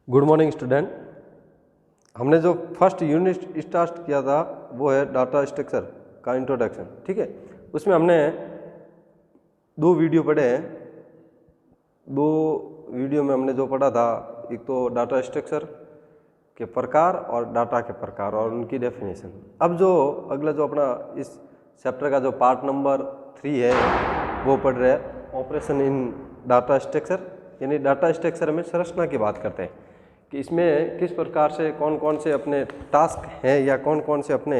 Good morning student. हमने जो first unit start किया था वो है डाटा स्ट्रक्चर का इंट्रोडक्शन। ठीक है, उसमें हमने दो वीडियो पढ़े हैं। दो वीडियो में हमने जो पढ़ा था, एक तो डाटा स्ट्रक्चर के प्रकार और डाटा के प्रकार और उनकी डेफिनेशन। अब जो अगला जो अपना इस चैप्टर का जो पार्ट नंबर 3 है वो पढ़ रहे हैं ऑपरेशन इन डाटा स्ट्रक्चर, यानी डाटा स्ट्रक्चर में संरचना की बात करते हैं कि इसमें किस प्रकार से कौन कौन से अपने टास्क हैं या कौन कौन से अपने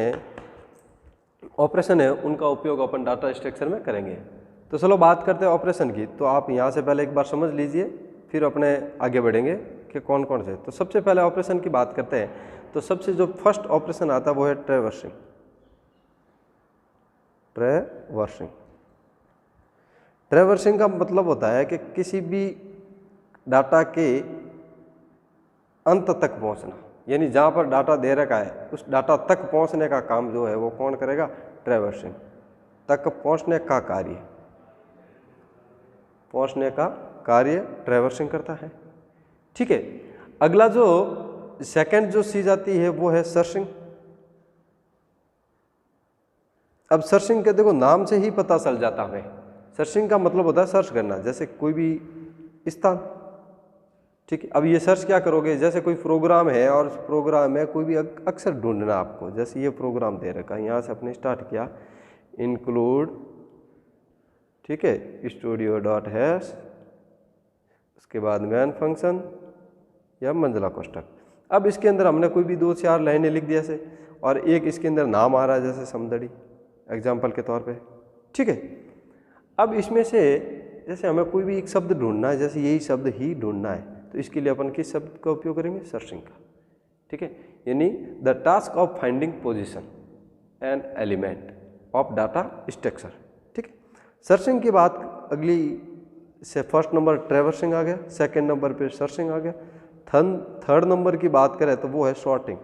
ऑपरेशन है उनका उपयोग अपन डाटा स्ट्रक्चर में करेंगे। तो चलो बात करते हैं ऑपरेशन की। तो आप यहाँ से पहले एक बार समझ लीजिए, फिर अपने आगे बढ़ेंगे कि कौन कौन से। तो सबसे पहले ऑपरेशन की बात करते हैं। तो सबसे जो फर्स्ट ऑपरेशन आता है वो है ट्रैवर्सिंग। ट्रैवर्सिंग का मतलब होता है कि किसी भी डाटा के अंत तक पहुंचना, यानी जहां पर डाटा दे रखा है उस डाटा तक पहुंचने का काम जो है वो कौन करेगा? ट्रैवर्सिंग। तक पहुंचने का कार्य ट्रैवर्सिंग करता है। ठीक है, अगला जो सेकंड जो चीज आती है वो है सर्चिंग। अब सर्चिंग के देखो नाम से ही पता चल जाता है। सर्चिंग का मतलब होता है सर्च करना, जैसे कोई भी स्थान। ठीक है, अब ये सर्च क्या करोगे? जैसे कोई प्रोग्राम है और उस प्रोग्राम में कोई भी अक्षर ढूंढना आपको, जैसे ये प्रोग्राम दे रखा है, यहाँ से आपने स्टार्ट किया इंक्लूड, ठीक है, studio.h, उसके बाद मेन फंक्शन या मंजिला कोष्ठक। अब इसके अंदर हमने कोई भी 2-4 लाइनें लिख दिया से, और एक इसके अंदर नाम आ रहा है जैसे समदड़ी एग्जाम्पल के तौर पे। ठीक है, अब इसमें से जैसे हमें कोई भी एक शब्द ढूंढना है, जैसे यही शब्द ही ढूंढना है, तो इसके लिए अपन किस शब्द का उपयोग करेंगे? सर्चिंग का। ठीक है, यानी the task of finding position and element of data structure. ठीक है, सर्चिंग की बात अगली से फर्स्ट नंबर ट्रैवर्सिंग आ गया, सेकंड नंबर पे सर्चिंग आ गया। थर्ड नंबर की बात करें तो वो है सॉर्टिंग।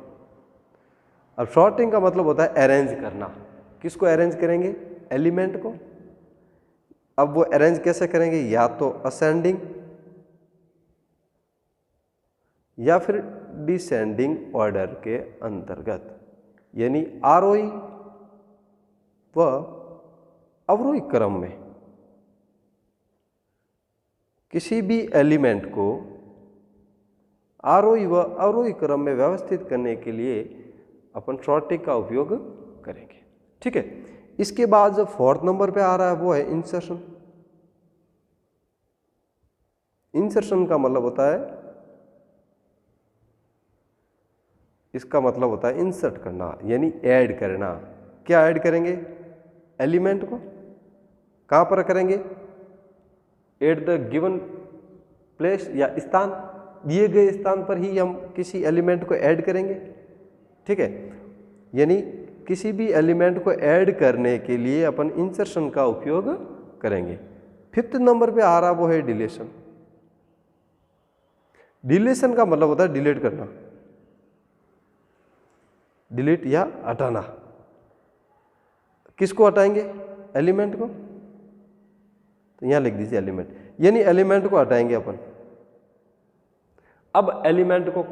अब सॉर्टिंग का मतलब होता है अरेंज करना। किसको अरेंज करेंगे? एलिमेंट को। अब वो अरेंज कैसे करेंगे? या तो असेंडिंग या फिर डिसेंडिंग ऑर्डर के अंतर्गत, यानी आरोही व अवरोही क्रम में। किसी भी एलिमेंट को आरोही व अवरोही क्रम में व्यवस्थित करने के लिए अपन सॉर्टिंग का उपयोग करेंगे। ठीक है, इसके बाद जो फोर्थ नंबर पे आ रहा है वो है इंसर्शन। इंसर्शन का मतलब होता है, इसका मतलब होता है इंसर्ट करना, यानी ऐड करना। क्या ऐड करेंगे? एलिमेंट को। कहां पर करेंगे? एट द गिवन प्लेस या स्थान, दिए गए स्थान पर ही हम किसी एलिमेंट को ऐड करेंगे। ठीक है, यानी किसी भी एलिमेंट को ऐड करने के लिए अपन इंसर्शन का उपयोग करेंगे। फिफ्थ नंबर पे आ रहा वो है डिलीशन। डिलीशन का मतलब होता है डिलीट करना, डिलीट या हटाना। किसको हटाएंगे? एलिमेंट को। तो यहां लिख दीजिए एलिमेंट, यानी एलिमेंट को हटाएंगे अपन। अब एलिमेंट को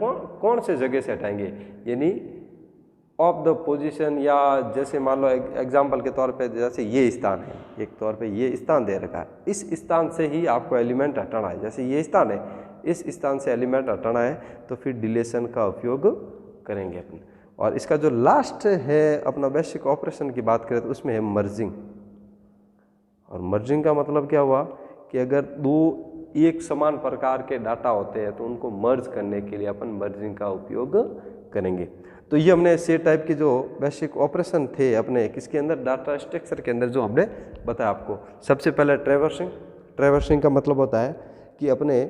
कौन से जगह से हटाएंगे? यानी ऑफ द पोजीशन, या जैसे मान लो एग्जांपल के तौर पे जैसे ये स्थान है, एक तौर पे ये स्थान दे रखा है, इस स्थान से ही आपको एलिमेंट हटाना है। जैसे ये स्थान है, इस स्थान से एलिमेंट हटाना है, तो फिर डिलीशन का उपयोग करेंगे अपन। और इसका जो लास्ट है अपना बेसिक ऑपरेशन की बात करें तो उसमें है मर्जिंग। और मर्जिंग का मतलब क्या हुआ कि अगर दो एक समान प्रकार के डाटा होते हैं तो उनको मर्ज करने के लिए अपन मर्जिंग का उपयोग करेंगे। तो ये हमने से टाइप के जो बेसिक ऑपरेशन थे अपने किसके अंदर? डाटा स्ट्रक्चर के अंदर, जो हमने बताया आपको। सबसे पहले ट्रैवर्सिंग। ट्रैवर्सिंग का मतलब होता है कि अपने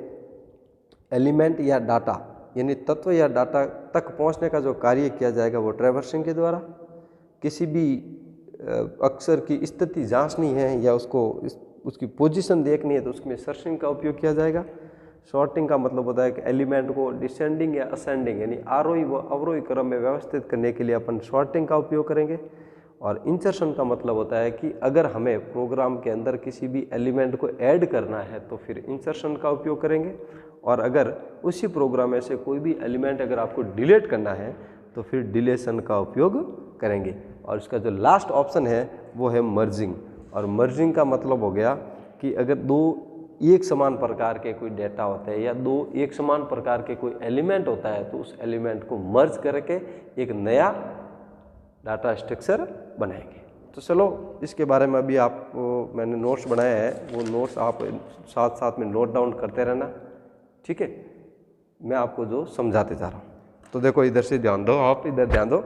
एलिमेंट या डाटा, यानी तत्व या डाटा तक पहुंचने का जो कार्य किया जाएगा वो ट्रैवर्सिंग के द्वारा। किसी भी अक्षर की स्थिति जांचनी है या उसकी पोजीशन देखनी है तो उसमें सर्चिंग का उपयोग किया जाएगा। सॉर्टिंग का मतलब होता है कि एलिमेंट को डिसेंडिंग या असेंडिंग, यानी आरोही व अवरोही क्रम में व्यवस्थित करने के लिए अपन सॉर्टिंग का उपयोग करेंगे। और इंसर्शन का मतलब होता है कि अगर हमें प्रोग्राम के अंदर किसी भी एलिमेंट को ऐड करना है तो फिर इंसर्शन का उपयोग करेंगे। और अगर उसी प्रोग्राम में से कोई भी एलिमेंट अगर आपको डिलीट करना है तो फिर डिलीशन का उपयोग करेंगे। और इसका जो लास्ट ऑप्शन है वो है मर्जिंग। और मर्जिंग का मतलब हो गया कि अगर दो एक समान प्रकार के कोई डेटा होते हैं या दो एक समान प्रकार के कोई एलिमेंट होता है तो उस एलिमेंट को मर्ज करके एक नया डाटा स्ट्रक्चर बनाएंगे। तो चलो इसके बारे में अभी आपको मैंने नोट्स बनाया है, वो नोट्स आप साथ साथ में नोट डाउन करते रहना, ठीक है। मैं आपको जो समझाते जा रहा हूँ तो देखो इधर से ध्यान दो, आप इधर ध्यान दो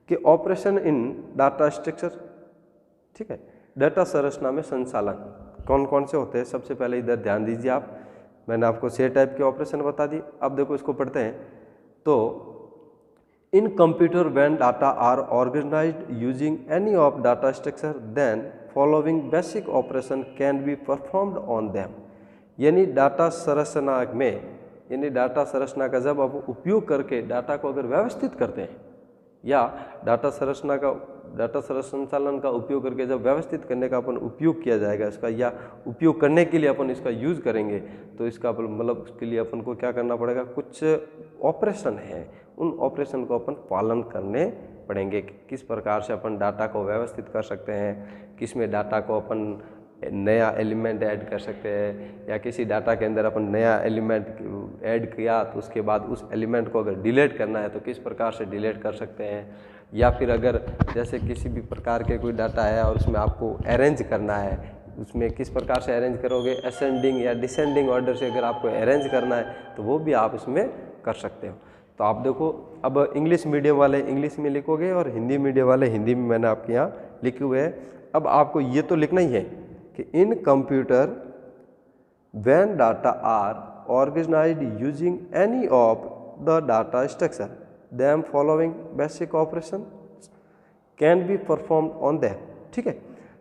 कि ऑपरेशन इन डाटा स्ट्रक्चर, ठीक है, डाटा संरचना में संचालन कौन कौन से होते हैं। सबसे पहले इधर ध्यान दीजिए आप, मैंने आपको 6 टाइप के ऑपरेशन बता दिए। अब देखो इसको पढ़ते हैं। तो in computer when data are organized using any of data structure then following basic operation can be performed on them. यानी डाटा संरचना में, यानी डाटा संरचना का जब आप उपयोग करके डाटा को अगर व्यवस्थित करते हैं या डाटा संचालन का उपयोग करके जब व्यवस्थित करने का अपन उपयोग किया जाएगा इसका, या उपयोग करने के लिए अपन इसका यूज़ करेंगे तो इसका मतलब उसके लिए अपन को क्या करना पड़ेगा, कुछ ऑपरेशन है, उन ऑपरेशन को अपन पालन करने पड़ेंगे। किस प्रकार से अपन डाटा को व्यवस्थित कर सकते हैं, किस में डाटा को अपन नया एलिमेंट ऐड कर सकते हैं, या किसी डाटा के अंदर अपन नया एलिमेंट ऐड किया तो उसके बाद उस एलिमेंट को अगर डिलीट करना है तो किस प्रकार से डिलीट कर सकते हैं। या फिर अगर जैसे किसी भी प्रकार के कोई डाटा है और उसमें आपको अरेंज करना है, उसमें किस प्रकार से अरेंज करोगे, असेंडिंग या डिसेंडिंग ऑर्डर से अगर आपको अरेंज करना है तो वो भी आप इसमें कर सकते हो। तो आप देखो अब इंग्लिश मीडियम वाले इंग्लिश में लिखोगे और हिंदी मीडियम वाले हिंदी में मैंने आपके यहाँ लिखे हुए हैं। अब आपको ये तो लिखना ही है कि in computer when data are organized using any of the data structure them following basic operation can be performed on them, ठीक है।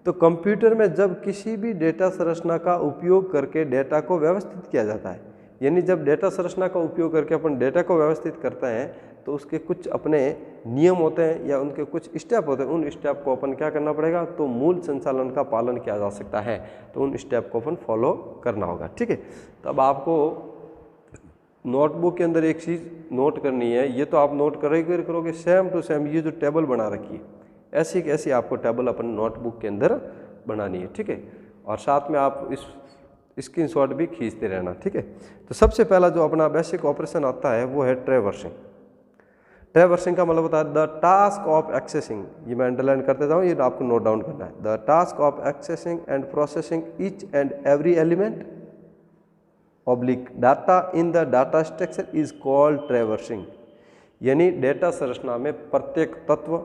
तो कंप्यूटर में जब किसी भी डेटा संरचना का उपयोग करके डेटा को व्यवस्थित किया जाता है, यानी जब डेटा संरचना का उपयोग करके अपन डेटा को व्यवस्थित करते हैं तो उसके कुछ अपने नियम होते हैं या उनके कुछ स्टेप होते हैं, उन स्टेप को अपन क्या करना पड़ेगा, तो मूल संचालन का पालन किया जा सकता है तो उन स्टेप को अपन फॉलो करना होगा, ठीक है। तो अब आपको नोटबुक के अंदर एक चीज़ नोट करनी है, ये तो आप नोट करोगे सेम टू सेम, ये जो टेबल बना रखी है ऐसी कैसी आपको टेबल अपन नोटबुक के अंदर बनानी है, ठीक है। और साथ में आप इस स्क्रीनशॉट भी खींचते रहना, ठीक है। तो सबसे पहला जो अपना बेसिक ऑपरेशन आता है वो है ट्रैवर्सिंग। ट्रैवर्सिंग का मतलब होता है द टास्क ऑफ एक्सेसिंग, ये मैं अंडरलाइन करते जाऊँ, ये आपको नोट डाउन करना है। The task of accessing and processing each and every element oblique data in the data structure is called traversing. यानी डेटा संरचना में प्रत्येक तत्व,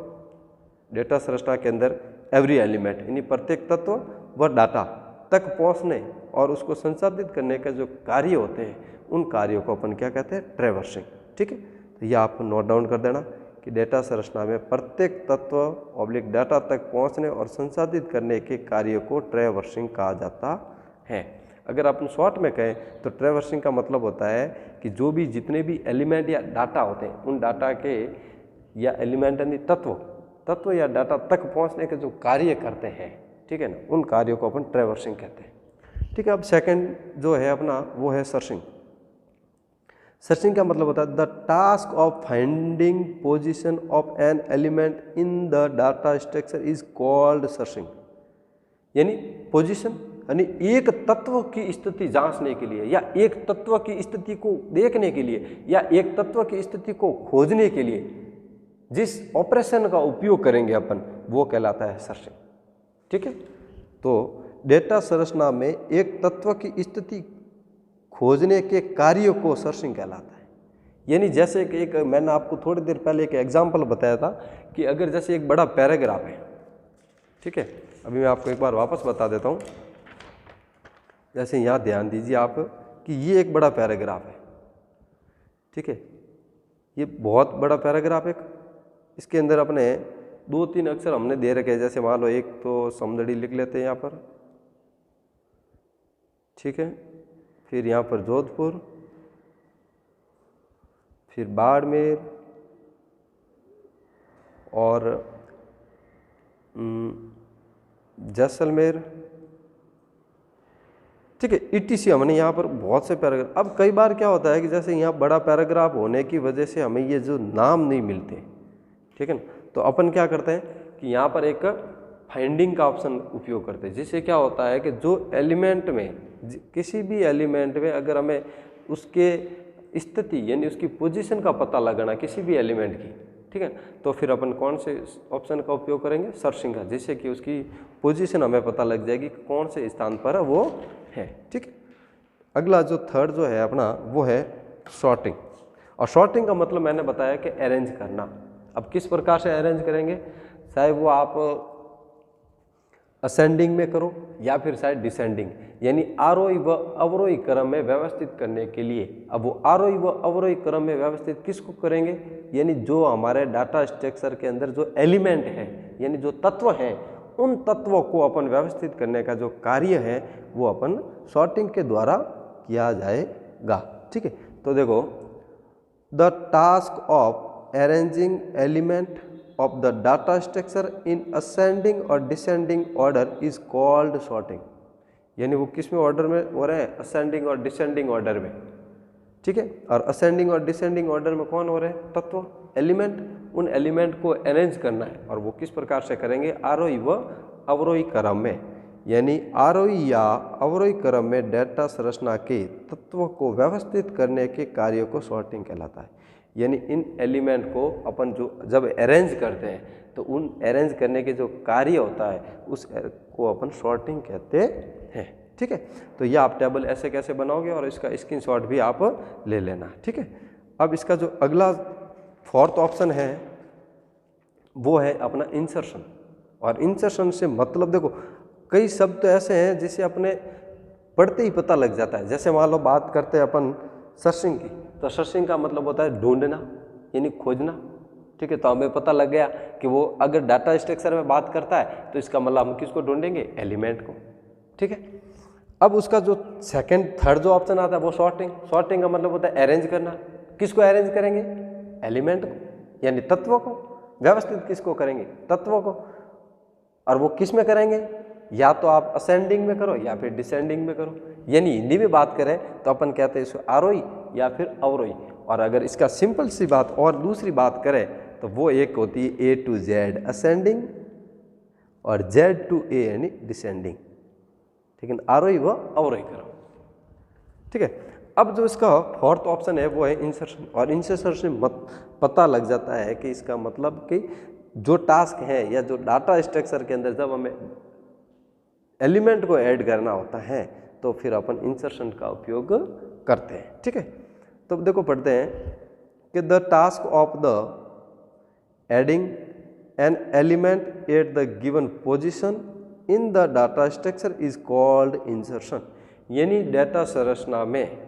डेटा संरचना के अंदर एवरी एलिमेंट यानी प्रत्येक तत्व व डाटा तक पहुंचने और उसको संसाधित करने के जो कार्य होते हैं उन कार्यों को अपन क्या कहते हैं, ट्रैवर्सिंग, ठीक है। तो यह आप नोट डाउन कर देना कि डेटा संरचना में प्रत्येक तत्व ऑब्लिक डाटा तक पहुंचने और संसाधित करने के कार्य को ट्रैवर्सिंग कहा जाता है। अगर अपन शॉर्ट में कहें तो ट्रैवर्सिंग का मतलब होता है कि जो भी जितने भी एलिमेंट या डाटा होते हैं उन डाटा के या एलिमेंट यानी तत्व या डाटा तक पहुंचने के जो कार्य करते हैं, ठीक है ना, उन कार्यों को अपन ट्रैवर्सिंग कहते हैं, ठीक है। अब सेकंड जो है अपना वो है सर्चिंग। सर्चिंग का मतलब होता है the task of finding position of an element in the data structure is called searching. यानी पोजीशन यानी एक तत्व की स्थिति जांचने के लिए या एक तत्व की स्थिति को देखने के लिए या एक तत्व की स्थिति को खोजने के लिए जिस ऑपरेशन का उपयोग करेंगे अपन वो कहलाता है सर्चिंग, ठीक है। तो डेटा संरचना में एक तत्व की स्थिति खोजने के कार्य को सर्चिंग कहलाता है। यानी जैसे कि एक मैंने आपको थोड़ी देर पहले एक एग्जांपल बताया था कि अगर जैसे एक बड़ा पैराग्राफ है, ठीक है, अभी मैं आपको एक बार वापस बता देता हूँ। जैसे यहाँ ध्यान दीजिए आप कि ये एक बड़ा पैराग्राफ है, ठीक है, ये बहुत बड़ा पैराग्राफ है। इसके अंदर अपने 2-3 अक्षर हमने दे रखे हैं, जैसे मान लो एक तो समदड़ी लिख लेते हैं यहाँ पर, ठीक है, फिर यहाँ पर जोधपुर, फिर बाड़मेर और जैसलमेर, ठीक है। ETC हमने यहाँ पर बहुत से पैराग्राफ, अब कई बार क्या होता है कि जैसे यहाँ बड़ा पैराग्राफ होने की वजह से हमें ये जो नाम नहीं मिलते, ठीक है ना, तो अपन क्या करते हैं कि यहाँ पर एक फाइंडिंग का ऑप्शन उपयोग करते हैं, जिससे क्या होता है कि जो एलिमेंट में, किसी भी एलिमेंट में अगर हमें उसके स्थिति यानी उसकी पोजीशन का पता लगाना किसी भी एलिमेंट की, ठीक है, तो फिर अपन कौन से ऑप्शन का उपयोग करेंगे, सर्चिंग का, जिससे कि उसकी पोजीशन हमें पता लग जाएगी कि कौन से स्थान पर वो है, ठीक है। अगला जो थर्ड जो है अपना वो है सॉर्टिंग। और सॉर्टिंग का मतलब मैंने बताया कि अरेंज करना। अब किस प्रकार से अरेंज करेंगे, चाहे वो आप असेंडिंग में करो या फिर शायद डिसेंडिंग, यानी आरोही व अवरोही क्रम में व्यवस्थित करने के लिए। अब वो आरोही व अवरोही क्रम में व्यवस्थित किसको करेंगे, यानी जो हमारे डाटा स्ट्रक्चर के अंदर जो एलिमेंट है यानी जो तत्व हैं, उन तत्वों को अपन व्यवस्थित करने का जो कार्य है वो अपन सॉर्टिंग के द्वारा किया जाएगा, ठीक है। तो देखो, the task of arranging element of the data structure in ascending or descending order is called sorting। यानी वो किस में ऑर्डर में हो रहे हैं, असेंडिंग और डिसेंडिंग ऑर्डर में, ठीक है। और असेंडिंग और डिसेंडिंग ऑर्डर में कौन हो रहे हैं, तत्व, एलिमेंट। उन एलिमेंट को अरेंज करना है और वो किस प्रकार से करेंगे, आरोही व अवरोही क्रम में। यानी आरोही या अवरोही क्रम में डेटा संरचना के तत्वों को व्यवस्थित करने के कार्य को सॉर्टिंग कहलाता है। यानी इन एलिमेंट को अपन जो जब अरेंज करते हैं तो उन अरेंज करने के जो कार्य होता है उस को अपन सॉर्टिंग कहते हैं, ठीक है। तो ये आप टेबल ऐसे कैसे बनाओगे और इसका स्क्रीनशॉट भी आप ले लेना, ठीक है। अब इसका जो अगला फोर्थ ऑप्शन है वो है अपना इंसर्शन। और इंसर्शन से मतलब देखो, कई शब्द तो ऐसे हैं जिसे अपने पढ़ते ही पता लग जाता है। जैसे मान लो बात करते हैं अपन सर्चिंग की, तो सर्चिंग का मतलब होता है ढूंढना यानी खोजना, ठीक है। तो हमें पता लग गया कि वो अगर डाटा स्ट्रक्चर में बात करता है तो इसका मतलब हम किसको ढूंढेंगे, एलिमेंट को, ठीक है। अब उसका जो सेकंड थर्ड जो ऑप्शन आता है वो सॉर्टिंग। सॉर्टिंग का मतलब होता है अरेंज करना। किसको अरेंज करेंगे, एलिमेंट को यानी तत्वों को। व्यवस्थित किसको करेंगे, तत्वों को। और वो किस में करेंगे, या तो आप असेंडिंग में करो या फिर डिसेंडिंग में करो। यानी हिंदी में बात करें तो अपन कहते हैं इसको आरोही या फिर अवरोही। और अगर इसका सिंपल सी बात और दूसरी बात करें तो वो एक होती है A to Z असेंडिंग और Z to A यानी डिसेंडिंग, ठीक है, आरोही व अवरोही करो, ठीक है। अब जो इसका फोर्थ ऑप्शन है वो है इंसर्शन। और इंसर्शन से पता लग जाता है कि इसका मतलब कि जो टास्क है या जो डाटा स्ट्रक्चर के अंदर जब हमें एलिमेंट को ऐड करना होता है तो फिर अपन इंसर्शन का उपयोग करते हैं, ठीक है। तो देखो पढ़ते हैं कि the task of the adding an element at the given position in the data structure is called insertion. यानी डाटा संरचना में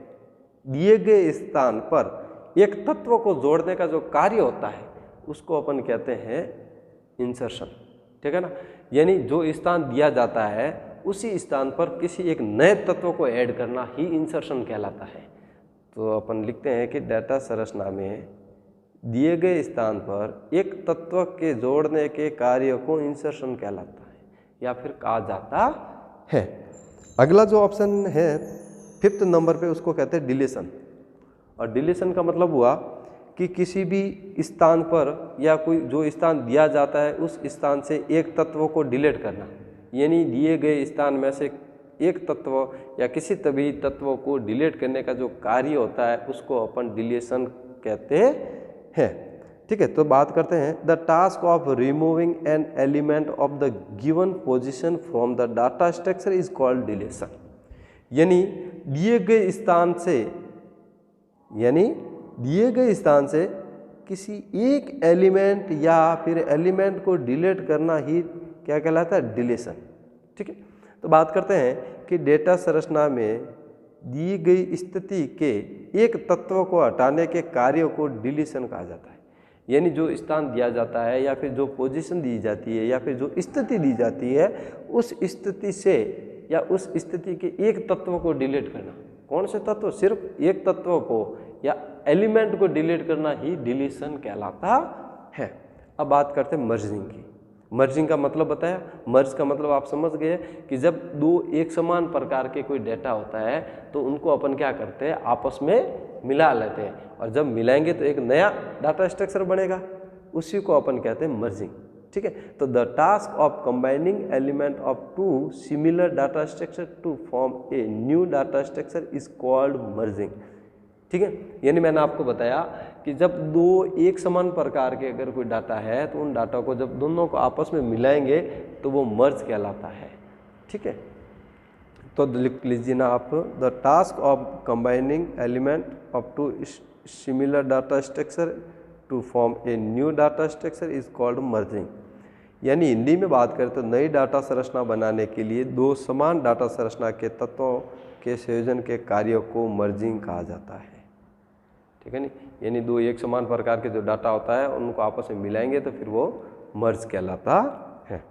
दिए गए स्थान पर एक तत्व को जोड़ने का जो कार्य होता है उसको अपन कहते हैं इंसर्शन, ठीक है ना। यानी जो स्थान दिया जाता है उसी स्थान पर किसी एक नए तत्व को ऐड करना ही इंसर्शन कहलाता है। तो अपन लिखते हैं कि डाटा संरचना में दिए गए स्थान पर एक तत्व के जोड़ने के कार्य को इंसर्शन कहलाता है या फिर कहा जाता है। अगला जो ऑप्शन है फिफ्थ नंबर पे उसको कहते हैं डिलीशन। और डिलीशन का मतलब हुआ कि किसी भी स्थान पर या कोई जो स्थान दिया जाता है उस स्थान से एक तत्व को डिलीट करना। यानी दिए गए स्थान में से एक तत्व या किसी तभी तत्व को डिलीट करने का जो कार्य होता है उसको अपन डिलीशन कहते हैं, ठीक है। तो बात करते हैं the task of removing an element of the given position from the data structure is called deletion. यानी दिए गए स्थान से किसी एक एलिमेंट या फिर एलिमेंट को डिलीट करना ही क्या कहलाता है, डिलीशन, ठीक है। तो बात करते हैं कि डेटा संरचना में दी गई स्थिति के एक तत्व को हटाने के कार्य को डिलीशन कहा जाता है। यानी जो स्थान दिया जाता है या फिर जो पोजीशन दी जाती है या फिर जो स्थिति दी जाती है उस स्थिति से या उस स्थिति के एक तत्व को डिलीट करना। कौन से तत्व, सिर्फ एक तत्व को या एलिमेंट को डिलीट करना ही डिलीशन कहलाता है। अब बात करते हैं मर्जिंग की। मर्जिंग का मतलब बताया। मर्ज का मतलब आप समझ गए कि जब दो एक समान प्रकार के कोई डेटा होता है तो उनको अपन क्या करते हैं, आपस में मिला लेते हैं, और जब मिलाएंगे तो एक नया डाटा स्ट्रक्चर बनेगा, उसी को अपन कहते हैं मर्जिंग। ठीक है, तो the task of combining element of two similar data structure to form a new data structure is called merging. ठीक है, यानी मैंने आपको बताया कि जब दो एक समान प्रकार के अगर कोई डाटा है तो उन डाटा को जब दोनों को आपस में मिलाएंगे तो वो मर्ज कहलाता है। ठीक है, तो लिख लीजिए ना आप, the task of combining element of two similar data structure to form a new data structure is called merging. यानी हिंदी में बात करें तो नई डाटा संरचना बनाने के लिए दो समान डाटा संरचना के तत्वों के संयोजन के कार्य को मर्जिंग कहा जाता है। ठीक है नी, यानी दो एक समान प्रकार के जो डाटा होता है उनको आपस में मिलाएंगे तो फिर वो मर्ज कहलाता है।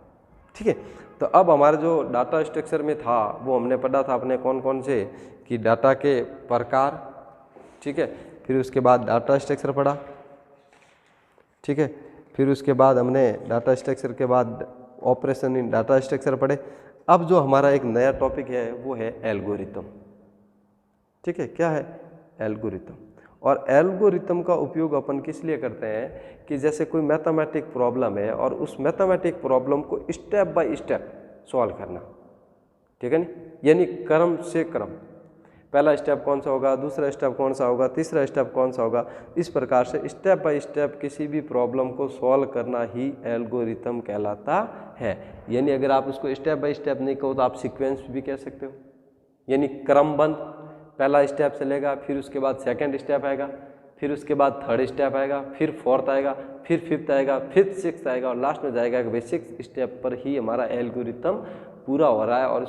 ठीक है, तो अब हमारे जो डाटा स्ट्रक्चर में था वो हमने पढ़ा था अपने कौन कौन से कि डाटा के प्रकार। ठीक है, फिर उसके बाद डाटा स्ट्रक्चर पढ़ा। ठीक है, फिर उसके बाद हमने डाटा स्ट्रक्चर के बाद ऑपरेशन इन डाटा स्ट्रक्चर पढ़े। अब जो हमारा एक नया टॉपिक है वो है एल्गोरिथम। ठीक है, क्या है एल्गोरिथम, और एल्गोरिथम का उपयोग अपन किस लिए करते हैं कि जैसे कोई मैथमेटिक प्रॉब्लम है और उस मैथमेटिक प्रॉब्लम को स्टेप बाय स्टेप सॉल्व करना। ठीक है नी, यानी क्रम से क्रम, पहला स्टेप कौन सा होगा, दूसरा स्टेप कौन सा होगा, तीसरा स्टेप कौन सा होगा, इस प्रकार से स्टेप बाय स्टेप किसी भी प्रॉब्लम को सॉल्व करना ही एल्गोरिथम कहलाता है। यानी अगर आप उसको स्टेप बाय स्टेप नहीं कहो तो आप सीक्वेंस भी कह सकते हो, यानी क्रमबद्ध, पहला स्टेप चलेगा, फिर उसके बाद सेकंड स्टेप आएगा, फिर उसके बाद थर्ड स्टेप आएगा, फिर फोर्थ आएगा, फिर फिफ्थ आएगा, फिर सिक्स्थ आएगा, और लास्ट में जाएगा कि भाई सिक्स्थ स्टेप पर ही हमारा एल्गोरिथम पूरा हो रहा है और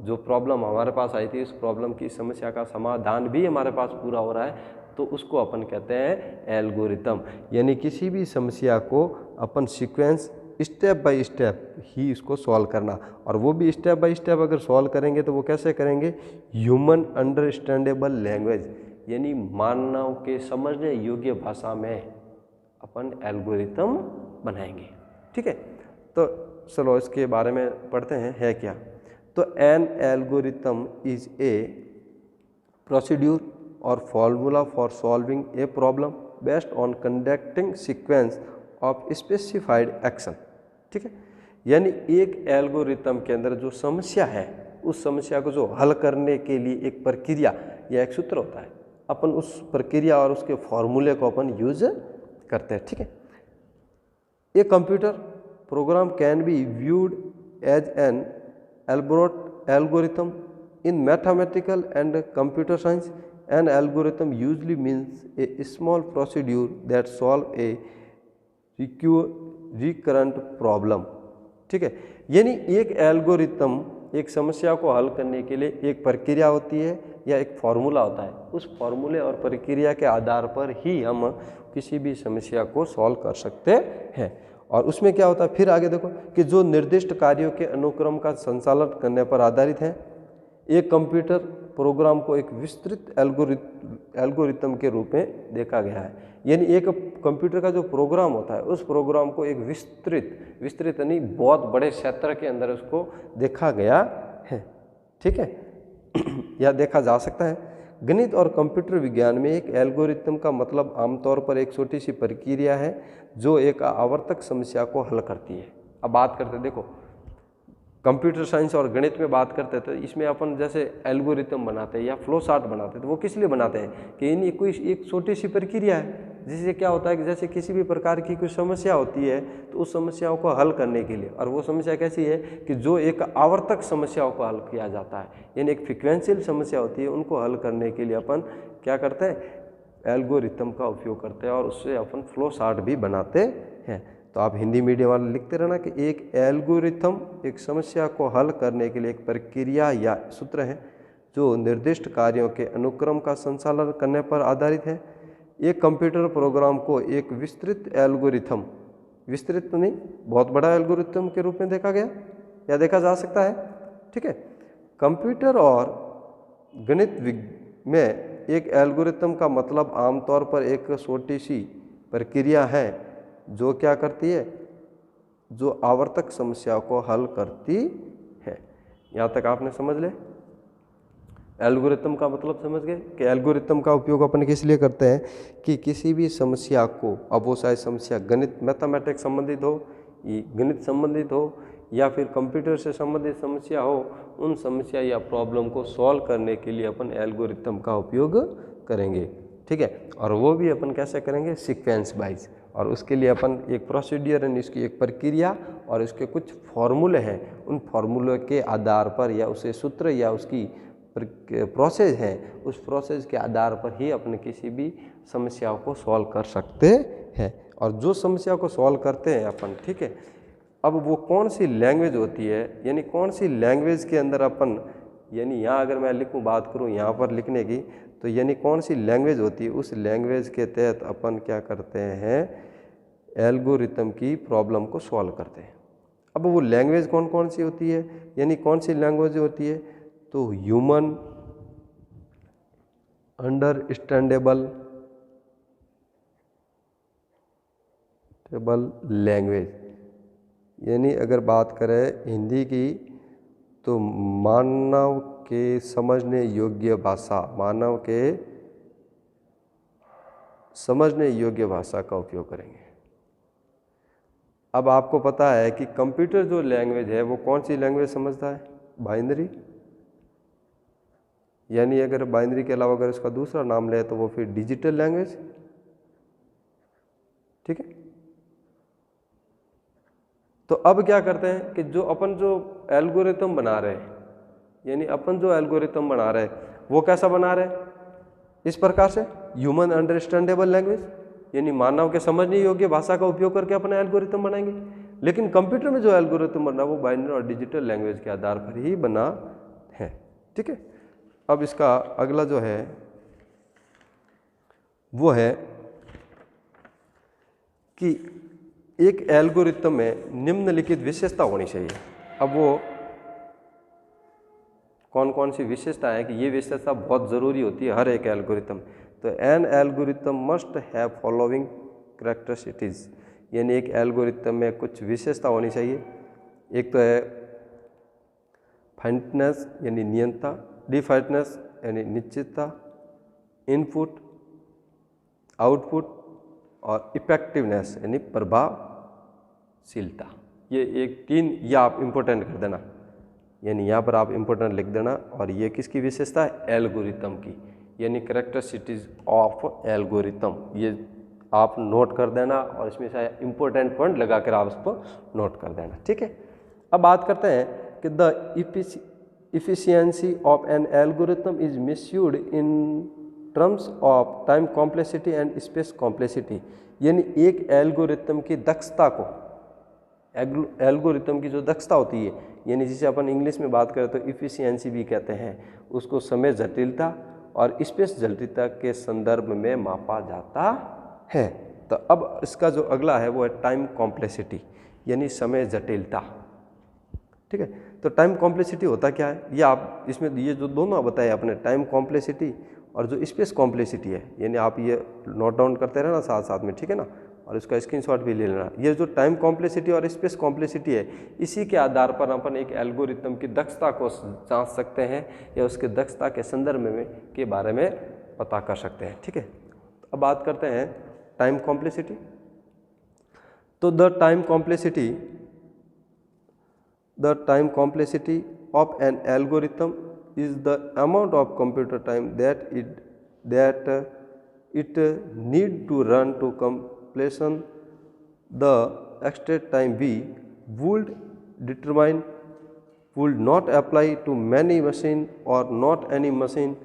जो प्रॉब्लम हमारे पास आई थी उस प्रॉब्लम की समस्या का समाधान भी हमारे पास पूरा हो रहा है, तो उसको अपन कहते हैं एल्गोरिथम। यानी किसी भी समस्या को अपन सीक्वेंस स्टेप बाय स्टेप ही इसको सॉल्व करना, और वो भी स्टेप बाय स्टेप अगर सॉल्व करेंगे तो वो कैसे करेंगे, ह्यूमन अंडरस्टैंडेबल लैंग्वेज, यानी मानव के समझने योग्य भाषा में अपन एल्गोरिथम बनाएंगे। ठीक है, तो चलो इसके बारे में पढ़ते हैं, है क्या। तो an algorithm is a procedure और formula for solving a problem based on conducting sequence of specified action. ठीक है, यानी एक एल्गोरिथम के अंदर जो समस्या है उस समस्या को जो हल करने के लिए एक प्रक्रिया या एक सूत्र होता है, अपन उस प्रक्रिया और उसके फॉर्मूले को अपन यूज करते हैं। ठीक है, a computer program can be viewed as an algorithm in mathematical and computer science. An algorithm usually means a small procedure that solve a recurrent problem. ठीक है, यानी एक एल्गोरिथम एक समस्या को हल करने के लिए एक प्रक्रिया होती है या एक फॉर्मूला होता है, उस फॉर्मूले और प्रक्रिया के आधार पर ही हम किसी भी समस्या को सॉल्व कर सकते हैं। और उसमें क्या होता है, फिर आगे देखो कि जो निर्दिष्ट कार्यों के अनुक्रम का संचालन करने पर आधारित है। एक कंप्यूटर प्रोग्राम को एक विस्तृत एल्गोरिथम के रूप में देखा गया है, यानी एक कंप्यूटर का जो प्रोग्राम होता है उस प्रोग्राम को एक विस्तृत यानी बहुत बड़े क्षेत्र के अंदर उसको देखा गया है। ठीक है या देखा जा सकता है। गणित और कंप्यूटर विज्ञान में एक एल्गोरिथम का मतलब आमतौर पर एक छोटी सी प्रक्रिया है जो एक आवर्तक समस्या को हल करती है। अब बात करते हैं, देखो कंप्यूटर साइंस और गणित में बात करते हैं तो इसमें अपन जैसे एल्गोरिथम बनाते हैं या फ्लो चार्ट बनाते हैं तो वो किस लिए बनाते हैं कि यानी कोई एक छोटी सी प्रक्रिया है जिससे क्या होता है कि जैसे किसी भी प्रकार की कोई समस्या होती है तो उस समस्याओं को हल करने के लिए, और वो समस्या कैसी है कि जो एक आवर्तक समस्याओं को हल किया जाता है, यानी एक फ्रिक्वेंशियल समस्या होती है, उनको हल करने के लिए अपन क्या करते हैं, एल्गोरिथम का उपयोग करते हैं और उससे अपन फ्लो चार्ट भी बनाते हैं। तो आप हिंदी मीडियम वाले लिखते रहना कि एक एल्गोरिथम एक समस्या को हल करने के लिए एक प्रक्रिया या सूत्र है जो निर्दिष्ट कार्यों के अनुक्रम का संचालन करने पर आधारित है। एक कंप्यूटर प्रोग्राम को एक विस्तृत एल्गोरिथम, विस्तृत नहीं बहुत बड़ा एल्गोरिथम के रूप में देखा गया या देखा जा सकता है। ठीक है, कंप्यूटर और गणित में एक एल्गोरिथम का मतलब आमतौर पर एक छोटी सी प्रक्रिया है जो क्या करती है, जो आवर्तक समस्या को हल करती है। यहाँ तक आपने समझ ले। एल्गोरिथम का मतलब समझ गए कि एल्गोरिथम का उपयोग अपन किस लिए करते हैं कि किसी भी समस्या को, अब वो शायद समस्या गणित मैथमेटिक्स संबंधित हो, गणित संबंधित हो या फिर कंप्यूटर से संबंधित समस्या हो, उन समस्या या प्रॉब्लम को सॉल्व करने के लिए अपन एल्गोरिथम का उपयोग करेंगे। ठीक है, और वो भी अपन कैसे करेंगे, सीक्वेंस वाइज। और उसके लिए अपन एक प्रोसीडियर यानी इसकी एक प्रक्रिया और इसके कुछ फॉर्मूले हैं, उन फॉर्मूले के आधार पर या उसे सूत्र या उसकी प्रोसेस है, उस प्रोसेस के आधार पर ही अपने किसी भी समस्याओं को सॉल्व कर सकते हैं। और जो समस्या को सॉल्व करते हैं अपन, ठीक है, अब वो कौन सी लैंग्वेज होती है, यानी कौन सी लैंग्वेज के अंदर अपन, यानी यहाँ अगर मैं लिखूँ, बात करूँ यहाँ पर लिखने की, तो यानी कौन सी लैंग्वेज होती है, उस लैंग्वेज के तहत अपन क्या करते हैं, एल्गोरिथम की प्रॉब्लम को सॉल्व करते हैं। अब वो लैंग्वेज कौन कौन सी होती है, यानी कौन सी लैंग्वेज होती है, तो ह्यूमन अंडरस्टैंडेबल लैंग्वेज, यानी अगर बात करें हिंदी की तो मानव के समझने योग्य भाषा, मानव के समझने योग्य भाषा का उपयोग करेंगे। अब आपको पता है कि कंप्यूटर जो लैंग्वेज है वो कौन सी लैंग्वेज समझता है, बाइनरी, यानी अगर बाइनरी के अलावा अगर इसका दूसरा नाम ले तो वो फिर डिजिटल लैंग्वेज। ठीक है, तो अब क्या करते हैं कि जो अपन जो एल्गोरिथम बना रहे हैं, यानी अपन जो एल्गोरिथम बना रहे हैं वो कैसा बना रहे हैं, इस प्रकार से ह्यूमन अंडरस्टैंडेबल लैंग्वेज, यानी मानव के समझने योग्य भाषा का उपयोग करके अपना एल्गोरिथम बनाएंगे। लेकिन कंप्यूटर में जो एल्गोरिथम बना वो बाइनरी और डिजिटल लैंग्वेज के आधार पर ही बना है। ठीक है, अब इसका अगला जो है वो है कि एक एल्गोरिथम में निम्नलिखित विशेषता होनी चाहिए। अब वो कौन कौन सी विशेषता है कि ये विशेषता बहुत ज़रूरी होती है हर एक एल्गोरिथम। तो an algorithm must have following characteristics, यानी एक एल्गोरिथम में कुछ विशेषता होनी चाहिए। एक तो है फाइनेटनेस यानी नियंत्रणता, डिफाइनेटनेस यानी निश्चितता, इनपुट आउटपुट और इफेक्टिवनेस यानी प्रभावशीलता। ये एक तीन, ये आप इम्पोर्टेंट कर देना, यानी यहाँ पर आप इम्पोर्टेंट लिख देना। और ये किसकी विशेषता है, एल्गोरिथम की, यानी कैरेक्टरिस्टिक्स ऑफ एल्गोरिथम, ये आप नोट कर देना और इसमें से इम्पोर्टेंट पॉइंट लगा कर आप उसको नोट कर देना। ठीक है, अब बात करते हैं कि the efficiency of an algorithm is measured in terms of time complexity and space complexity, यानी एक एल्गोरिथम की दक्षता को, एल्गोरिथम की जो दक्षता होती है, यानी जिसे अपन इंग्लिश में बात करें तो इफिशियंसी भी कहते हैं, उसको समय जटिलता और स्पेस जटिलता के संदर्भ में मापा जाता है। तो अब इसका जो अगला है वो है टाइम कॉम्प्लेक्सिटी, यानी समय जटिलता। ठीक है, तो टाइम कॉम्प्लेक्सिटी होता क्या है, ये आप इसमें ये जो दोनों बताए आपने, टाइम कॉम्प्लेक्सिटी और जो स्पेस कॉम्प्लेक्सिटी है, यानी आप ये नोट डाउन करते रहना साथ साथ में, ठीक है ना, और इसका स्क्रीनशॉट भी ले लेना। ये जो टाइम कॉम्प्लेक्सिटी और स्पेस कॉम्प्लेक्सिटी है, इसी के आधार पर अपन एक एल्गोरिथम की दक्षता को जांच सकते हैं या उसके दक्षता के संदर्भ में के बारे में पता कर सकते हैं। ठीक है, अब बात करते हैं टाइम कॉम्प्लेक्सिटी। तो the time complexity of an algorithm is the amount of computer time that it need to run to completion the extra time we would determine would not apply to many machine or not any machine.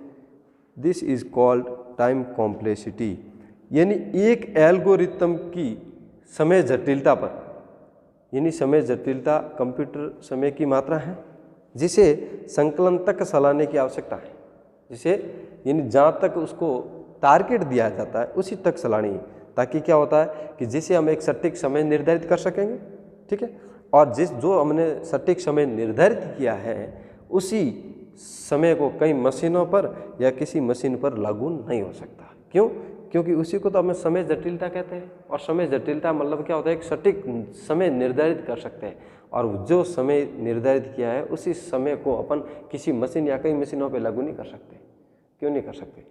This is called time complexity, यानी एक algorithm की समय जटिलता पर, यानी समय जटिलता computer समय की मात्रा है जिसे संकलन तक चलाने की आवश्यकता है, जिसे यानी जहाँ तक उसको टारगेट दिया जाता है उसी तक चलानी है, ताकि क्या होता है कि जिसे हम एक सटीक समय निर्धारित कर सकेंगे। ठीक है, और जो हमने सटीक समय निर्धारित किया है उसी समय को कई मशीनों पर या किसी मशीन पर लागू नहीं हो सकता। क्यों? क्योंकि उसी को तो हमें समय जटिलता कहते हैं। और समय जटिलता मतलब क्या होता है, एक सटीक समय निर्धारित कर सकते हैं, और जो समय निर्धारित किया है उसी समय को अपन किसी मशीन या कई मशीनों पे लागू नहीं कर सकते। क्यों नहीं कर सकते?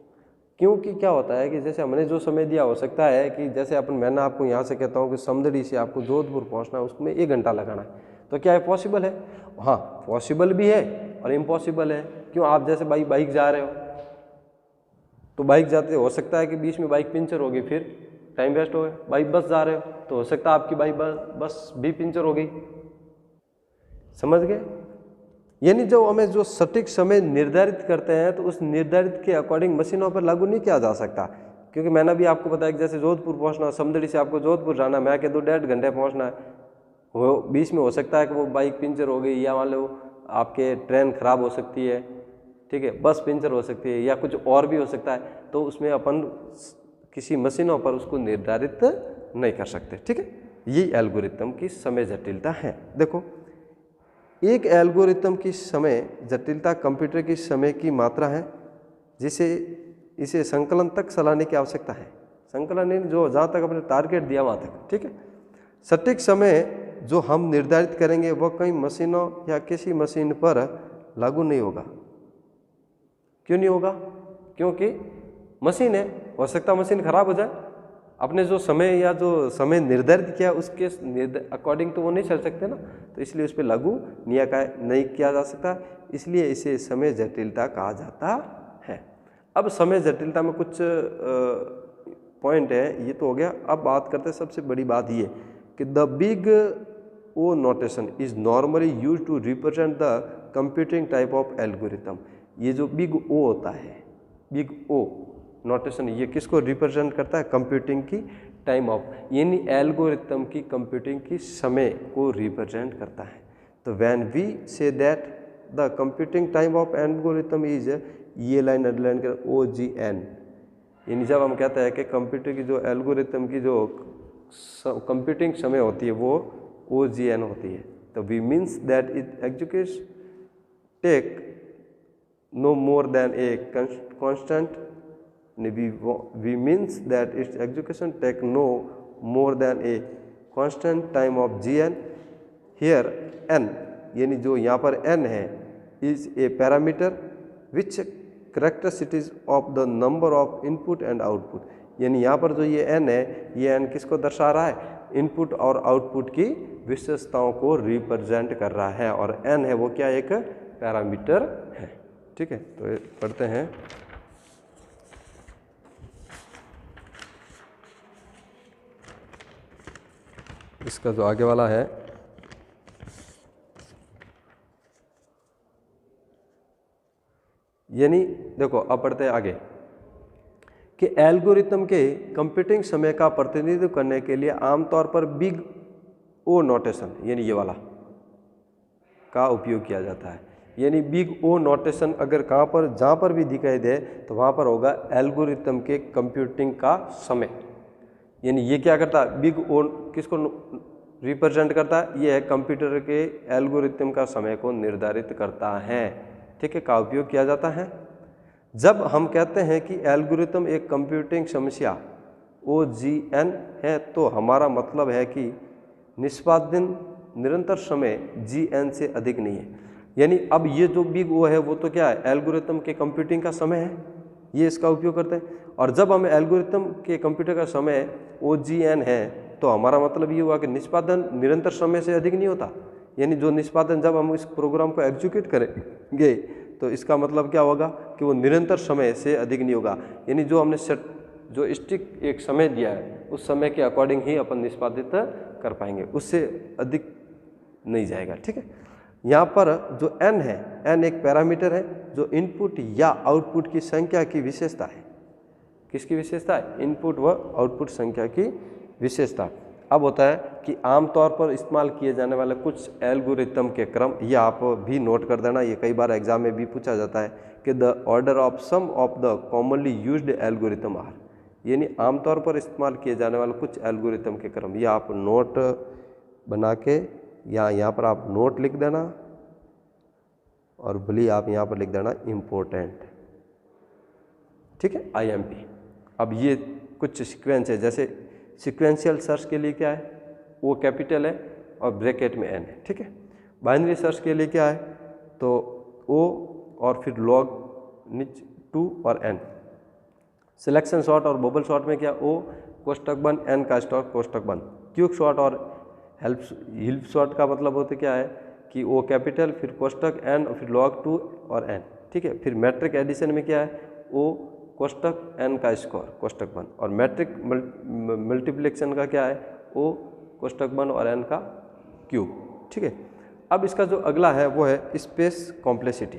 क्योंकि क्या होता है कि जैसे हमने जो समय दिया, हो सकता है कि जैसे मैंने आपको यहाँ से कहता हूँ कि समदड़ी से आपको जोधपुर पहुँचना है, उसमें 1 घंटा लगाना है, तो क्या है पॉसिबल है? हाँ, पॉसिबल भी है और इम्पॉसिबल है। क्यों? आप जैसे बाइक जा रहे हो, तो बाइक जाते हो सकता है कि बीच में बाइक पंचर हो गई, फिर टाइम वेस्ट हो गया। बाइक बस जा रहे हो तो हो सकता है आपकी बाइक बस भी पंचर हो गई। समझ गए? यानी जो हमें जो सटीक समय निर्धारित करते हैं तो उस निर्धारित के अकॉर्डिंग मशीनों पर लागू नहीं किया जा सकता। क्योंकि मैंने भी आपको बताया कि जैसे जोधपुर पहुंचना, समदड़ी से आपको जोधपुर जाना, मैं कह दूँ 1.5 घंटे पहुंचना है, वो बीच में हो सकता है कि वो बाइक पंचर हो गई, या मान लो आपके ट्रेन खराब हो सकती है, ठीक है, बस पंचर हो सकती है, या कुछ और भी हो सकता है, तो उसमें अपन किसी मशीनों पर उसको निर्धारित नहीं कर सकते। ठीक है, ये एल्गोरिथम की समय जटिलता है। देखो, एक एल्गोरिथम की समय जटिलता कंप्यूटर की समय की मात्रा है, जिसे इसे संकलन तक चलाने की आवश्यकता है। संकलन जो जहाँ तक अपने टारगेट दिया वहाँ तक, ठीक है। सटीक समय जो हम निर्धारित करेंगे वह कई मशीनों या किसी मशीन पर लागू नहीं होगा। क्यों नहीं होगा? क्योंकि मशीन है, हो सकता है मशीन खराब हो जाए, अपने जो समय या जो समय निर्धारित किया उसके अकॉर्डिंग तो वो नहीं चल सकते ना, तो इसलिए उस पर लागू नहीं किया जा सकता, इसलिए इसे समय जटिलता कहा जाता है। अब समय जटिलता में कुछ पॉइंट है, ये तो हो गया। अब बात करते हैं सबसे बड़ी बात ये कि the big O notation is normally use to represent the computing type of algorithm. ये जो बिग ओ होता है, बिग ओ नोटेशन, ये किसको रिप्रेजेंट करता है? कंप्यूटिंग की टाइम ऑफ, यानी एल्गोरिथम की कंप्यूटिंग की समय को रिप्रेजेंट करता है। तो when we say that the computing time of algorithm is, ये लाइन अंडरलाइन कर, OGN, यानी जब हम कहते हैं कि कंप्यूटर की जो एल्गोरिथम की जो कंप्यूटिंग समय होती है वो OGN होती है, तो we means that it executes take no more than a constant, we means that its execution take no more than a constant time of Gn। here n, यानी जो यहाँ पर n है, is a parameter which characteristics of the number of input and output। यानी यहाँ पर जो ये n है, ये n किसको दर्शा रहा है? इनपुट और आउटपुट की विशेषताओं को रिप्रेजेंट कर रहा है, और n है वो क्या? एक पैरामीटर है। ठीक है, तो पढ़ते हैं। इसका जो आगे वाला है, यानी देखो, अब पढ़ते हैं आगे कि एल्गोरिथम के कंप्यूटिंग समय का प्रतिनिधित्व करने के लिए आमतौर पर बिग ओ नोटेशन, यानी ये वाला, का उपयोग किया जाता है। यानी बिग ओ नोटेशन अगर कहाँ पर, जहाँ पर भी दिखाई दे तो वहाँ पर होगा एल्गोरिथम के कंप्यूटिंग का समय। यानी ये क्या करता है? बिग ओ किसको रिप्रेजेंट करता है? ये है कंप्यूटर के एल्गोरिथम का समय को निर्धारित करता है। ठीक है, का उपयोग किया जाता है जब हम कहते हैं कि एल्गोरिथम एक कंप्यूटिंग समस्या OGN है, तो हमारा मतलब है कि निष्पादन निरंतर समय GN से अधिक नहीं है। यानी अब ये जो बिग ओ है वो तो क्या है? एल्गोरिथम के कंप्यूटिंग का समय है, ये इसका उपयोग करते हैं। और जब हम एल्गोरिथम के कंप्यूटर का समय OGN है, तो हमारा मतलब ये हुआ कि निष्पादन निरंतर समय से अधिक नहीं होता। यानी जो निष्पादन, जब हम इस प्रोग्राम को एग्जीक्यूट करेंगे तो इसका मतलब क्या होगा कि वो निरंतर समय से अधिक नहीं होगा। यानी जो हमने जो स्टिक एक समय दिया है उस समय के अकॉर्डिंग ही अपन निष्पादित कर पाएंगे, उससे अधिक नहीं जाएगा। ठीक है, यहाँ पर जो n है, n एक पैरामीटर है जो इनपुट या आउटपुट की संख्या की विशेषता है। किसकी विशेषता है? इनपुट व आउटपुट संख्या की विशेषता। अब होता है कि आमतौर पर इस्तेमाल किए जाने वाले कुछ एल्गोरिथम के क्रम, ये आप भी नोट कर देना, ये कई बार एग्जाम में भी पूछा जाता है कि the order of some of the commonly used algorithm are, यानी आमतौर पर इस्तेमाल किए जाने वाले कुछ एल्गोरिथम के क्रम। ये आप नोट बना के या यहाँ पर आप नोट लिख देना, और भले आप यहाँ पर लिख देना इम्पोर्टेंट। ठीक है, IMP। अब ये कुछ सीक्वेंस है, जैसे सीक्वेंशियल सर्च के लिए क्या है, वो कैपिटल है और ब्रैकेट में n है, ठीक है। बाइनरी सर्च के लिए क्या है, तो o और फिर log नीचे 2 और n। सिलेक्शन शॉट और बबल शॉट में क्या, o कोष्टक बंद n का स्टॉक कोष्टक बंद। क्विक शॉट और हेल्प शॉट का मतलब होता क्या है कि o कैपिटल फिर कोष्टक n और फिर log 2 और n, ठीक है। फिर मैट्रिक एडिशन में क्या है, o कोष्टक n का स्क्वायर कोष्टक बंद, और मैट्रिक मल्टीप्लिकेशन का क्या है, o कोष्टक बंद और n का क्यूब, ठीक है। अब इसका जो अगला है वो है स्पेस कॉम्प्लेक्सिटी,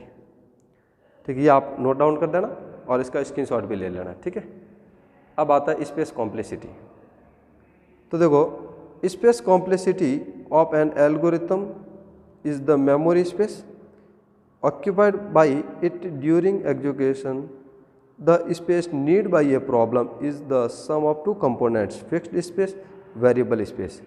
ठीक है। ये आप नोट डाउन कर देना और इसका स्क्रीनशॉट भी ले लेना, ठीक है। अब आता है स्पेस कॉम्प्लेक्सिटी। तो देखो, space complexity of N algorithm is the memory space occupied by it during execution. The space need by a problem is the sum of two components, fixed space, variable space.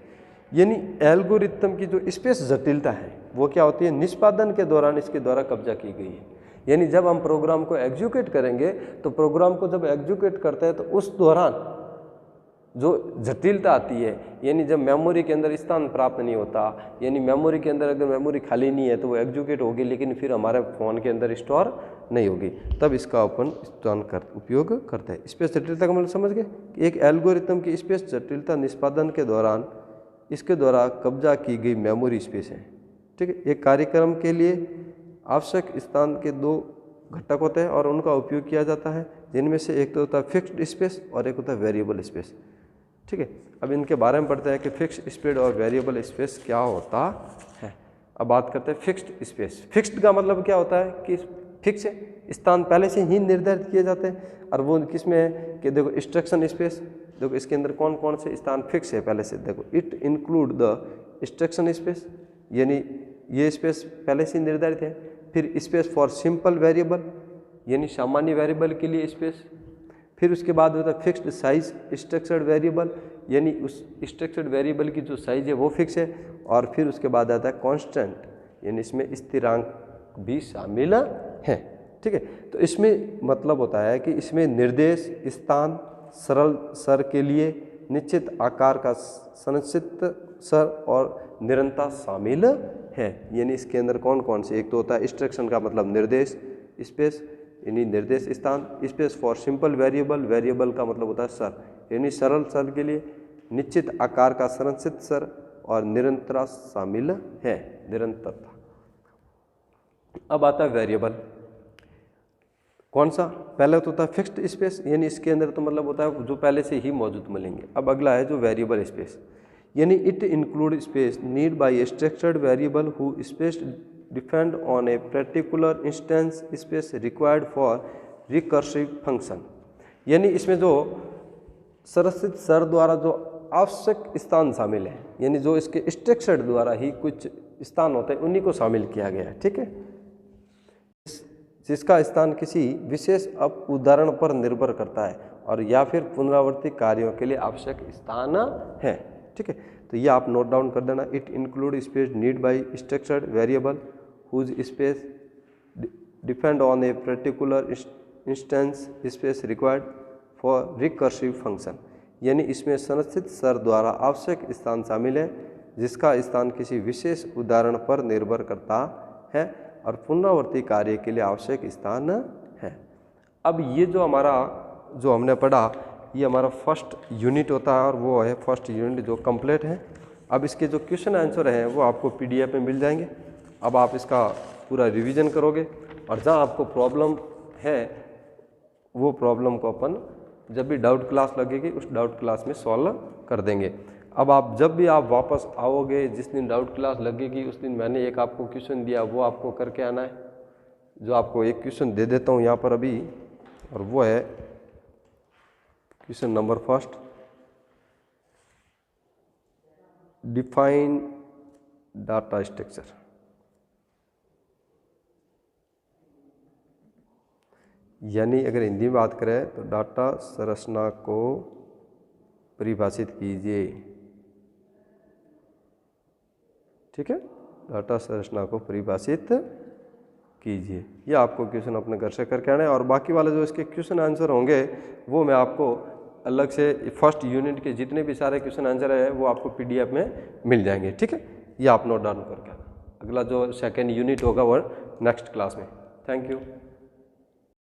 यानी algorithm की जो space जटिलता है वो क्या होती है, निष्पादन के दौरान इसके द्वारा कब्जा की गई है। यानी जब हम प्रोग्राम को एग्जीक्यूट करेंगे तो प्रोग्राम को जब एग्जीक्यूट करते हैं तो उस दौरान जो जटिलता आती है, यानी जब मेमोरी के अंदर स्थान प्राप्त नहीं होता, यानी मेमोरी के अंदर अगर मेमोरी खाली नहीं है तो वो एग्जीक्यूट होगी लेकिन फिर हमारे फ़ोन के अंदर स्टोर नहीं होगी, तब इसका अपन उपयोग करते हैं। स्पेस जटिलता का मतलब समझ गए, एक एल्गोरिथम की स्पेस जटिलता निष्पादन के दौरान इसके द्वारा कब्जा की गई मेमोरी स्पेस है, ठीक है। एक कार्यक्रम के लिए आवश्यक स्थान के दो घटक होते हैं और उनका उपयोग किया जाता है, जिनमें से एक तो होता है फिक्स्ड स्पेस और एक होता है वेरिएबल स्पेस, ठीक है। अब इनके बारे में पढ़ते हैं कि फिक्स्ड स्पेस और वेरिएबल स्पेस क्या होता है। अब बात करते हैं फिक्स्ड स्पेस। फिक्स्ड का मतलब क्या होता है कि फिक्स है, स्थान पहले से ही निर्धारित किए जाते हैं, और वो किस में है कि देखो इंस्ट्रक्शन स्पेस, देखो इसके अंदर कौन कौन से स्थान फिक्स है पहले से, देखो it include the instruction space, यानी ये स्पेस पहले से निर्धारित है। फिर स्पेस फॉर सिंपल वेरिएबल, यानी सामान्य वेरिएबल के लिए स्पेस। फिर उसके बाद होता है फिक्स्ड साइज स्ट्रक्चर्ड वेरिएबल, यानी उस स्ट्रक्चर्ड वेरिएबल की जो साइज है वो फिक्स है। और फिर उसके बाद आता है कांस्टेंट, यानी इसमें स्थिरांक भी शामिल है, ठीक है। तो इसमें मतलब होता है कि इसमें निर्देश स्थान सरल सर के लिए निश्चित आकार का संचित सर और निरंतर शामिल है। यानी इसके अंदर कौन कौन से, एक तो होता है इंस्ट्रक्शन का मतलब निर्देश स्पेस, यानी निर्देश स्थान, space for simple variable, variable का मतलब होता है सर, यानी सरल सर के लिए निश्चित आकार का संचित सर और निरंतरता शामिल है, निरंतरता। अब आता है वेरिएबल, कौन सा, पहले तो होता है फिक्स्ड स्पेस, यानी इसके अंदर तो मतलब होता है जो पहले से ही मौजूद मिलेंगे। अब अगला है जो वेरिएबल स्पेस, यानी it include space need by structured variable who space depend on a particular instance space required for recursive function. यानी इसमें जो संरचित सर द्वारा जो आवश्यक स्थान शामिल है, यानी जो इसके स्ट्रक्चर द्वारा ही कुछ स्थान होते हैं उन्हीं को शामिल किया गया है, ठीक है। जिसका स्थान किसी विशेष अप उदाहरण पर निर्भर करता है और या फिर पुनरावर्ती कार्यों के लिए आवश्यक स्थान है, ठीक है। तो ये आप नोट डाउन कर देना, it include space need by structured variable whose space depend on a particular instance space required for recursive function. यानी इसमें संरचित सर द्वारा आवश्यक स्थान शामिल है जिसका स्थान किसी विशेष उदाहरण पर निर्भर करता है और पुनरावर्ती कार्य के लिए आवश्यक स्थान है। अब ये जो हमारा जो हमने पढ़ा ये हमारा फर्स्ट यूनिट होता है और वो है फर्स्ट यूनिट जो कंप्लीट है। अब इसके जो क्वेश्चन आंसर हैं वो आपको पीडीएफ में मिल जाएंगे। अब आप इसका पूरा रिवीजन करोगे और जहाँ आपको प्रॉब्लम है वो प्रॉब्लम को अपन जब भी डाउट क्लास लगेगी उस डाउट क्लास में सॉल्व कर देंगे। अब आप जब भी आप वापस आओगे, जिस दिन डाउट क्लास लगेगी उस दिन मैंने एक आपको क्वेश्चन दिया वो आपको करके आना है। जो आपको एक क्वेश्चन दे देता हूँ यहाँ पर अभी, और वो है question number first, define data structure. यानी अगर हिंदी में बात करें तो डाटा संरचना को परिभाषित कीजिए, ठीक है। डाटा संरचना को परिभाषित कीजिए, ये आपको क्वेश्चन अपने घर से करके आना है। और बाकी वाले जो इसके क्वेश्चन आंसर होंगे वो मैं आपको अलग से फर्स्ट यूनिट के जितने भी सारे क्वेश्चन आंसर है वो आपको पीडीएफ में मिल जाएंगे, ठीक है। ये आप नोट डाउन करके, अगला जो सेकेंड यूनिट होगा वो नेक्स्ट क्लास में। Thank you.